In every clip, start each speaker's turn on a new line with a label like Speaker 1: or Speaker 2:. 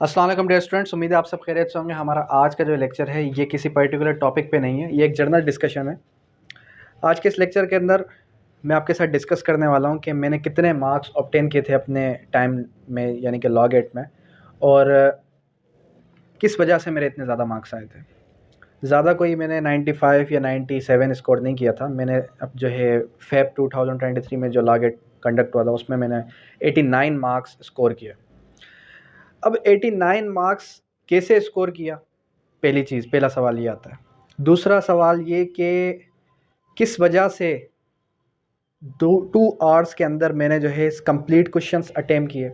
Speaker 1: अस्सलाम वालेकुम dear students, उम्मीद है आप सब खैरियत से होंगे। हमारा आज का जो लेक्चर है ये किसी पर्टिकुलर टॉपिक पे नहीं है, ये एक जनरल डिस्कशन है। आज के इस लेक्चर के अंदर मैं आपके साथ डिस्कस करने वाला हूँ कि मैंने कितने मार्क्स ऑब्टेन किए थे अपने टाइम में, यानी कि लॉ गेट में, और किस वजह से मेरे इतने ज़्यादा मार्क्स आए थे। ज़्यादा कोई मैंने 95 या 97 स्कोर नहीं किया था। मैंने अब जो है फेब 2023 में जो लॉ गेट कंडक्ट हुआ था उसमें मैंने 89 मार्क्स स्कोर किए। अब 89 मार्क्स कैसे स्कोर किया, पहली चीज़, पहला सवाल ये आता है। दूसरा सवाल ये कि किस वजह से 2 आवर्स के अंदर मैंने जो है कंप्लीट क्वेश्चंस अटेम्प्ट किए।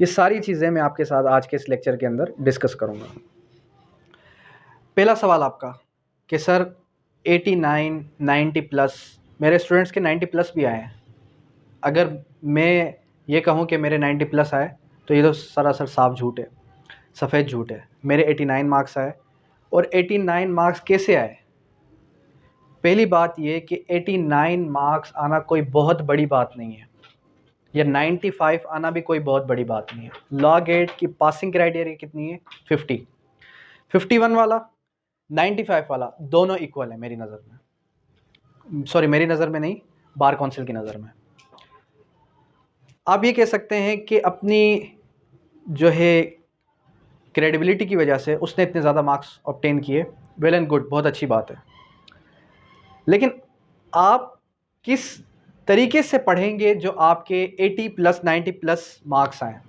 Speaker 1: ये सारी चीज़ें मैं आपके साथ आज के इस लेक्चर के अंदर डिस्कस करूँगा। पहला सवाल आपका कि सर 89 90 प्लस, मेरे स्टूडेंट्स के 90 प्लस भी आए हैं। अगर मैं ये कहूँ कि मेरे 90 प्लस आए तो ये तो सरासर साफ झूठ है, सफ़ेद झूठ है। मेरे 89 मार्क्स आए, और 89 मार्क्स कैसे आए? पहली बात ये कि 89 मार्क्स आना कोई बहुत बड़ी बात नहीं है, या 95 आना भी कोई बहुत बड़ी बात नहीं है। लॉ गेट की पासिंग क्राइटेरिया कितनी है? 50। 51 वाला 95 वाला दोनों इक्वल है मेरी नज़र में, सॉरी मेरी नज़र में नहीं, बार काउंसिल की नज़र में। आप ये कह सकते हैं कि अपनी जो है क्रेडिबिलिटी की वजह से उसने इतने ज़्यादा मार्क्स ऑब्टेन किए। वेल एंड गुड, बहुत अच्छी बात है। लेकिन आप किस तरीके से पढ़ेंगे जो आपके 80 प्लस 90 प्लस मार्क्स आए,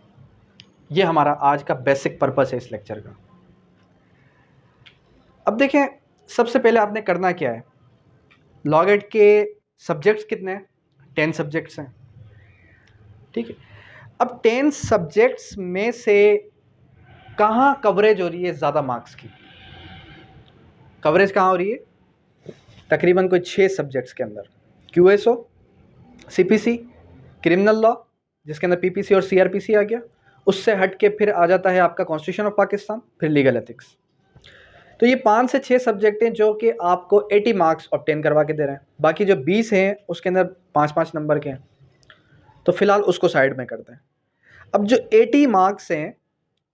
Speaker 1: ये हमारा आज का बेसिक पर्पस है इस लेक्चर का। अब देखें, सबसे पहले आपने करना क्या है। लॉ गेट के सब्जेक्ट्स कितने हैं? 10 सब्जेक्ट्स हैं, ठीक है। अब 10 सब्जेक्ट्स में से कहाँ कवरेज हो रही है ज़्यादा मार्क्स की? कवरेज कहाँ हो रही है? तकरीबन कोई 6 सब्जेक्ट्स के अंदर। QSO, CPC, क्रिमिनल लॉ जिसके अंदर PPC और CRPC आ गया, उससे हट के फिर आ जाता है आपका कॉन्स्टिट्यूशन ऑफ पाकिस्तान, फिर लीगल एथिक्स। तो ये 5 से 6 सब्जेक्ट हैं जो कि आपको 80 मार्क्स ऑब्टेन करवा के दे रहे हैं। बाकी जो 20 हैं उसके अंदर 5-5 नंबर के हैं, तो फिलहाल उसको साइड में करते हैं। अब जो 80 मार्क्स हैं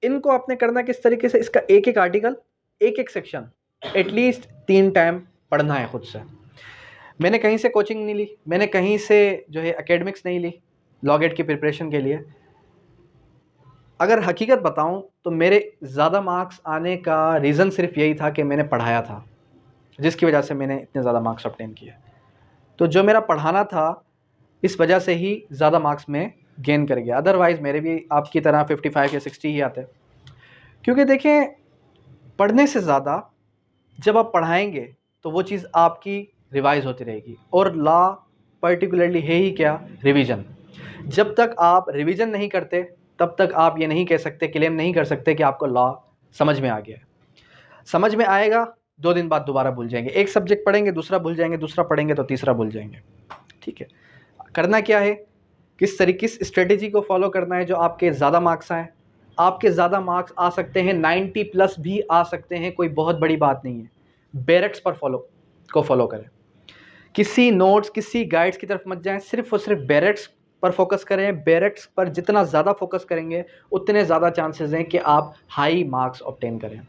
Speaker 1: इनको आपने करना किस तरीके से, इसका एक एक आर्टिकल, एक एक सेक्शन एटलीस्ट 3 टाइम पढ़ना है खुद से। मैंने कहीं से कोचिंग नहीं ली, मैंने कहीं से जो है एकेडमिक्स नहीं ली लॉ गेट की प्रिपरेशन के लिए। अगर हकीकत बताऊं तो मेरे ज़्यादा मार्क्स आने का रीज़न सिर्फ यही था कि मैंने पढ़ाया था, जिसकी वजह से मैंने इतने ज़्यादा मार्क्स ऑब्टेन किए। तो जो मेरा पढ़ाना था इस वजह से ही ज़्यादा मार्क्स में गेन कर गया। अदरवाइज़ मेरे भी आपकी तरह 55 या 60 ही आते। क्योंकि देखें, पढ़ने से ज़्यादा जब आप पढ़ाएंगे तो वो चीज़ आपकी रिवाइज होती रहेगी। और लॉ पर्टिकुलरली है ही क्या? रिवीजन। जब तक आप रिवीजन नहीं करते तब तक आप ये नहीं कह सकते, क्लेम नहीं कर सकते कि आपको लॉ समझ में आ गया है। समझ में आएगा, 2 दिन बाद दोबारा भूल जाएंगे। एक सब्जेक्ट पढ़ेंगे, दूसरा भूल जाएंगे, दूसरा पढ़ेंगे तो तीसरा भूल जाएंगे, ठीक है। करना क्या है, किस तरीके की स्ट्रेटेजी को फॉलो करना है जो आपके ज़्यादा मार्क्स आए। आपके ज़्यादा मार्क्स आ सकते हैं, 90 प्लस भी आ सकते हैं, कोई बहुत बड़ी बात नहीं है। बैरेक्स पर फॉलो करें, किसी नोट्स, किसी गाइड्स की तरफ मत जाएं, सिर्फ और सिर्फ बैरेक्स पर फोकस करें। बैरेक्स पर जितना ज़्यादा फोकस करेंगे उतने ज़्यादा चांसेस हैं कि आप हाई मार्क्स ऑब्टेन करें।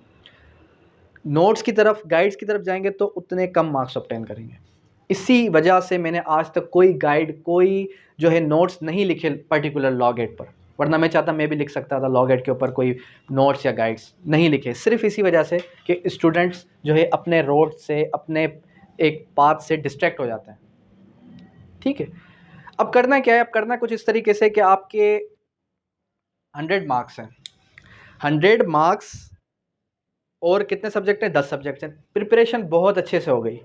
Speaker 1: नोट्स की तरफ, गाइड्स की तरफ जाएंगे तो उतने कम मार्क्स ऑब्टेन करेंगे। इसी वजह से मैंने आज तक कोई गाइड, कोई जो है नोट्स नहीं लिखे पर्टिकुलर लॉ गेट पर, वरना मैं चाहता मैं भी लिख सकता था लॉ गेट के ऊपर कोई नोट्स या गाइड्स नहीं लिखे, सिर्फ इसी वजह से कि स्टूडेंट्स जो है अपने रोड से, अपने एक पाथ से डिस्ट्रैक्ट हो जाते हैं, ठीक है। अब करना क्या है, अब करना कुछ इस तरीके से कि आपके 100 मार्क्स हैं, 100 मार्क्स और कितने सब्जेक्ट हैं? 10 सब्जेक्ट हैं। प्रिपरेशन बहुत अच्छे से हो गई,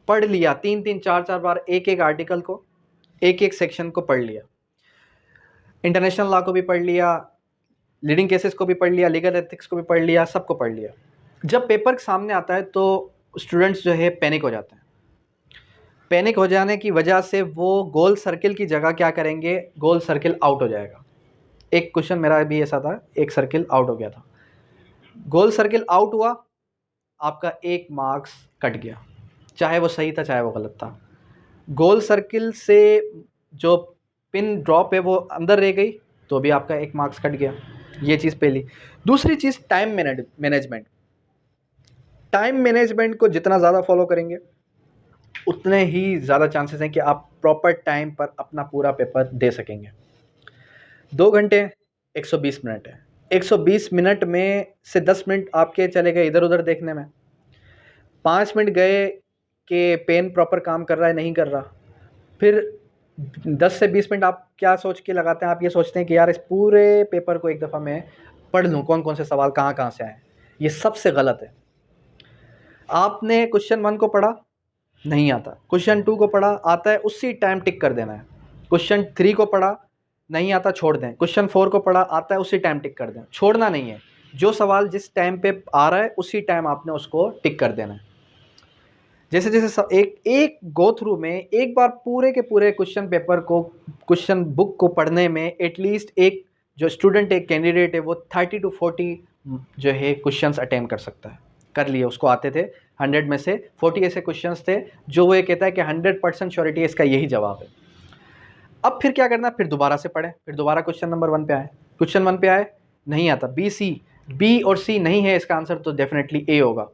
Speaker 1: पढ़ लिया 3-3 4-4 बार एक एक आर्टिकल को, एक एक सेक्शन को पढ़ लिया। इंटरनेशनल लॉ को भी पढ़ लिया, लीडिंग केसेस को भी पढ़ लिया, लीगल एथिक्स को भी पढ़ लिया, सबको पढ़ लिया। जब पेपर सामने आता है तो स्टूडेंट्स जो है पैनिक हो जाते हैं। पैनिक हो जाने की वजह से वो गोल सर्किल की जगह क्या करेंगे, गोल सर्किल आउट हो जाएगा। एक क्वेश्चन मेरा भी ऐसा था, एक सर्किल आउट हो गया था। गोल सर्किल आउट हुआ, आपका 1 मार्क्स कट गया, चाहे वो सही था चाहे वो गलत था। गोल सर्किल से जो पिन ड्रॉप है वो अंदर रह गई तो भी आपका 1 मार्क्स कट गया। ये चीज़ पहली। दूसरी चीज़ टाइम मैनेजमेंट। टाइम मैनेजमेंट को जितना ज़्यादा फॉलो करेंगे उतने ही ज़्यादा चांसेस हैं कि आप प्रॉपर टाइम पर अपना पूरा पेपर दे सकेंगे। 2 घंटे 120 मिनट है। 120 मिनट में से 10 मिनट आपके चले गए इधर उधर देखने में, 5 मिनट गए कि पेन प्रॉपर काम कर रहा है नहीं कर रहा, फिर 10 से 20 मिनट आप क्या सोच के लगाते हैं, आप ये सोचते हैं कि यार इस पूरे पेपर को एक दफ़ा मैं पढ़ लूँ, कौन कौन से सवाल कहाँ कहाँ से आए। ये सबसे गलत है। आपने क्वेश्चन 1 को पढ़ा, नहीं आता, क्वेश्चन 2 को पढ़ा, आता है, उसी टाइम टिक कर देना है। क्वेश्चन 3 को पढ़ा, नहीं आता, छोड़ दें। क्वेश्चन 4 को पढ़ा, आता है, उसी टाइम टिक कर दें। छोड़ना नहीं है, जो सवाल जिस टाइम पे आ रहा है उसी टाइम आपने उसको टिक कर देना है। जैसे जैसे एक गो थ्रू में एक बार पूरे के पूरे क्वेश्चन पेपर को, क्वेश्चन बुक को पढ़ने में एटलीस्ट एक जो स्टूडेंट, एक कैंडिडेट है, वो 30 to 40 जो है क्वेश्चंस अटेम्प्ट कर सकता है। कर लिए, उसको आते थे। 100 में से 40 ऐसे क्वेश्चंस थे जो वो ये कहता है कि 100% श्योरिटी इसका यही जवाब है। अब फिर क्या करना, फिर दोबारा से पढ़ें, फिर दोबारा क्वेश्चन नंबर 1 पे आए। क्वेश्चन 1 पे आए, नहीं आता, बी और सी नहीं है इसका आंसर, तो डेफिनेटली ए होगा।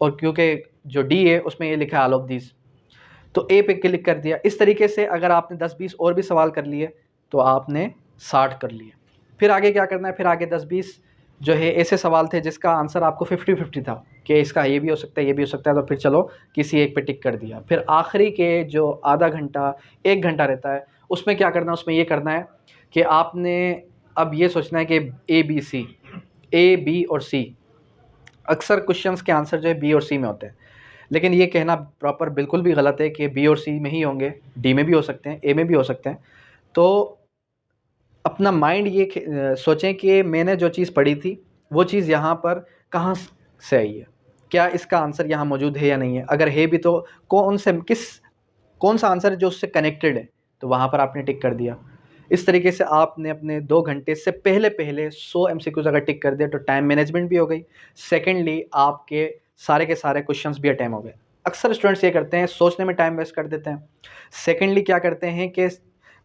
Speaker 1: और क्योंकि जो डी है उसमें ये लिखा है ऑल ऑफ दीज, तो ए पे क्लिक कर दिया। इस तरीके से अगर आपने 10-20 और भी सवाल कर लिए तो आपने 60 कर लिए। फिर आगे क्या करना है, फिर आगे 10-20 जो है ऐसे सवाल थे जिसका आंसर आपको 50-50 था कि इसका ये भी हो सकता है, ये भी हो सकता है, तो फिर चलो किसी एक पे टिक कर दिया। फिर आखिरी के जो आधा घंटा 1 घंटा रहता है उसमें क्या करना है, उसमें ये करना है कि आपने अब ये सोचना है कि ए बी और सी, अक्सर क्वेश्चंस के आंसर जो है बी और सी में होते हैं, लेकिन ये कहना प्रॉपर बिल्कुल भी गलत है कि बी और सी में ही होंगे, डी में भी हो सकते हैं, ए में भी हो सकते हैं। तो अपना माइंड ये सोचें कि मैंने जो चीज़ पढ़ी थी वो चीज़ यहाँ पर कहाँ से आई है, क्या इसका आंसर यहाँ मौजूद है या नहीं है। अगर है भी तो कौन सा आंसर है जो उससे कनेक्टेड है, तो वहाँ पर आपने टिक कर दिया। इस तरीके से आपने अपने 2 घंटे से पहले 100 एमसीक्यूज़ अगर टिक कर दिया तो टाइम मैनेजमेंट भी हो गई। सेकेंडली आपके सारे के सारे क्वेश्चंस भी अटेम्प्ट हो गए। अक्सर स्टूडेंट्स ये करते हैं, सोचने में टाइम वेस्ट कर देते हैं। सेकेंडली क्या करते हैं कि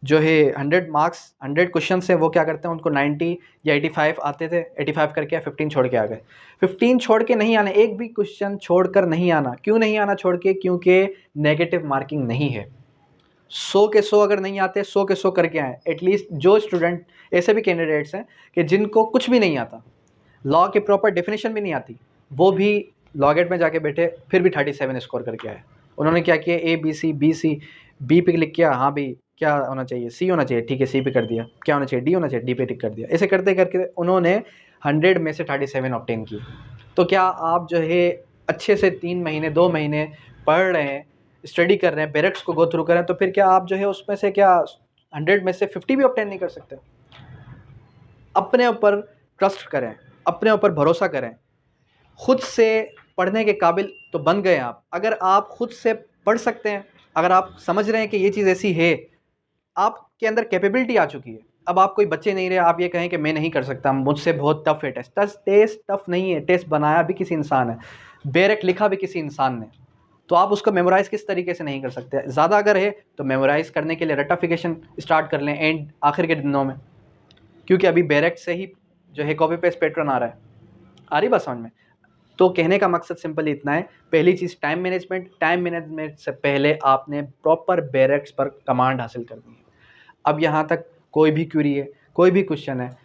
Speaker 1: जो है 100 मार्क्स 100 क्वेश्चन है, वो क्या करते हैं, उनको 90 या 85 आते थे, 85 करके 15 छोड़ के आ गए। 15 छोड़ के नहीं आना, एक भी क्वेश्चन छोड़कर नहीं आना। क्यों नहीं आना छोड़ के? क्योंकि नेगेटिव मार्किंग नहीं है। 100 के 100 अगर नहीं आते, 100 के 100 करके आए। एटलीस्ट जो स्टूडेंट, ऐसे भी कैंडिडेट्स हैं कि जिनको कुछ भी नहीं आता, लॉ की प्रॉपर डेफिनेशन भी नहीं आती, वो भी लॉ गेट में जाके बैठे, फिर भी 37 स्कोर करके आए। उन्होंने क्या किया, ए बी सी, बी पे क्लिक किया, हाँ भाई क्या होना चाहिए, सी होना चाहिए, ठीक है सी पे कर दिया, क्या होना चाहिए, डी होना चाहिए, डी पे टिक कर दिया। ऐसे करते करके उन्होंने 100 में से 37 ऑब्टेन की। तो क्या आप जो है अच्छे से 3 महीने 2 महीने पढ़ रहे हैं, स्टडी कर रहे हैं, बैरक्स को गो थ्रू कर रहे हैं, तो फिर क्या आप जो है उसमें से क्या 100 में से 50 भी ऑब्टेन नहीं कर सकते? अपने ऊपर ट्रस्ट करें, अपने ऊपर भरोसा करें, खुद से पढ़ने के काबिल तो बन गए आप। अगर आप खुद से पढ़ सकते हैं, अगर आप समझ रहे हैं कि ये चीज़ ऐसी है, आपके अंदर कैपेबिलिटी आ चुकी है। अब आप कोई बच्चे नहीं रहे, आप ये कहें कि मैं नहीं कर सकता, मुझसे बहुत टफ है टेस्ट। टेस्ट टफ नहीं है, टेस्ट बनाया भी किसी इंसान है, बैरक लिखा भी किसी इंसान ने। तो आप उसको मेमोराइज़ किस तरीके से नहीं कर सकते? ज़्यादा अगर है तो मेमोराइज़ करने के लिए रटाफिकेशन स्टार्ट कर लें एंड आखिर के दिनों में, क्योंकि अभी बैरक से ही जो है कॉपी पेस्ट पैटर्न आ रहा है। आ रही बात समझ में? तो कहने का मकसद सिंपली इतना है, पहली चीज़ टाइम मैनेजमेंट से पहले आपने प्रॉपर बैरक्स पर कमांड हासिल करनी है। अब यहाँ तक कोई भी क्वेरी है, कोई भी क्वेश्चन है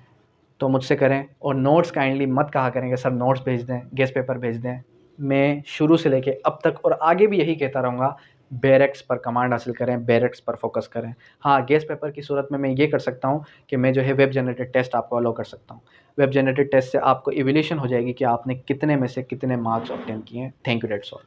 Speaker 1: तो मुझसे करें, और नोट्स काइंडली मत कहा करें कि सर नोट्स भेज दें, गेस्ट पेपर भेज दें। मैं शुरू से लेके अब तक और आगे भी यही कहता रहूँगा, बैरक्स पर कमांड हासिल करें, बैरक्स पर फोकस करें। हाँ, गेस्ट पेपर की सूरत में मैं ये कर सकता हूँ कि मैं जो है वेब जनरेटेड टेस्ट आपको अलाउ कर सकता हूँ। वेब जनरेटेड टेस्ट से आपको इवैल्यूएशन हो जाएगी कि आपने कितने में से कितने मार्क्स ऑब्टेन किए हैं। Thank you, that's all.